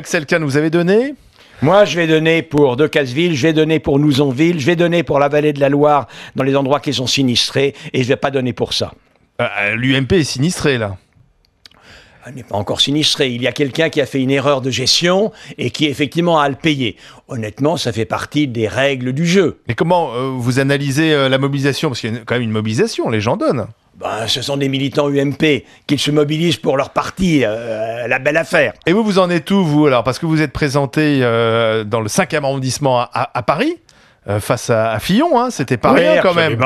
Axel Kahn, vous avez donné? Moi, je vais donner pour Decazeville, je vais donner pour Nouzonville, je vais donner pour la vallée de la Loire, dans les endroits qui sont sinistrés, et je ne vais pas donner pour ça. L'UMP est sinistré, là. Elle n'est pas encore sinistrée. Il y a quelqu'un qui a fait une erreur de gestion et qui, effectivement, a à le payer. Honnêtement, ça fait partie des règles du jeu. Mais comment vous analysez la mobilisation? Parce qu'il y a quand même une mobilisation, les gens donnent. Ben, ce sont des militants UMP qui se mobilisent pour leur parti, la belle affaire. Et vous en êtes où, vous, alors? Parce que vous êtes présenté dans le 5e arrondissement à Paris, face à Fillon, hein, c'était pas rien quand même.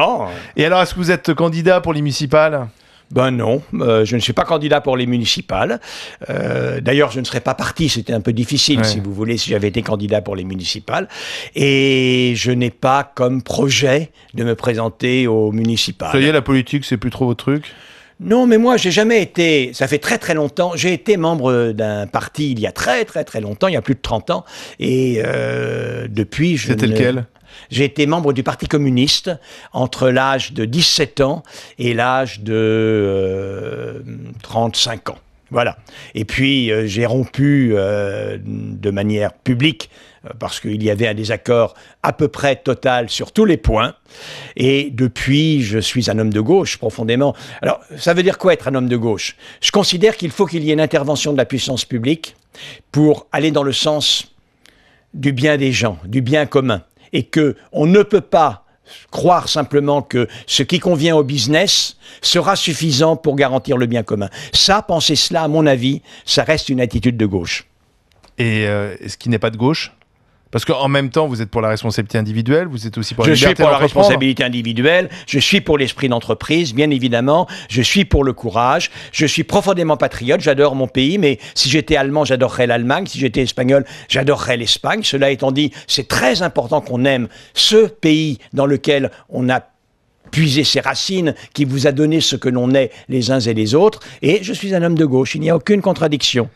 Et alors, est-ce que vous êtes candidat pour les municipales? Ben non, je ne suis pas candidat pour les municipales. D'ailleurs, je ne serais pas parti, c'était un peu difficile, si vous voulez, si j'avais été candidat pour les municipales. Et je n'ai pas comme projet de me présenter aux municipales. Ça y est, la politique, c'est plus trop votre truc? Non, mais moi, j'ai jamais été, ça fait très très longtemps, j'ai été membre d'un parti il y a très longtemps, il y a plus de 30 ans, et depuis, C'était lequel? J'ai été membre du Parti communiste entre l'âge de 17 ans et l'âge de 35 ans. Voilà. Et puis, j'ai rompu de manière publique parce qu'il y avait un désaccord à peu près total sur tous les points. Et depuis, je suis un homme de gauche, profondément. Alors, ça veut dire quoi être un homme de gauche? Je considère qu'il faut qu'il y ait une intervention de la puissance publique pour aller dans le sens du bien des gens, du bien commun. Et qu'on ne peut pas croire simplement que ce qui convient au business sera suffisant pour garantir le bien commun. Ça, penser cela, à mon avis, ça reste une attitude de gauche. Et ce qui n'est pas de gauche? Parce qu'en même temps, vous êtes pour la responsabilité individuelle, vous êtes aussi pour la liberté d'entreprendre. Je suis pour la responsabilité individuelle, individuelle, je suis pour l'esprit d'entreprise, bien évidemment, je suis pour le courage, je suis profondément patriote, j'adore mon pays, mais si j'étais allemand, j'adorerais l'Allemagne, si j'étais espagnol, j'adorerais l'Espagne. Cela étant dit, c'est très important qu'on aime ce pays dans lequel on a puisé ses racines, qui vous a donné ce que l'on est les uns et les autres, et je suis un homme de gauche, il n'y a aucune contradiction.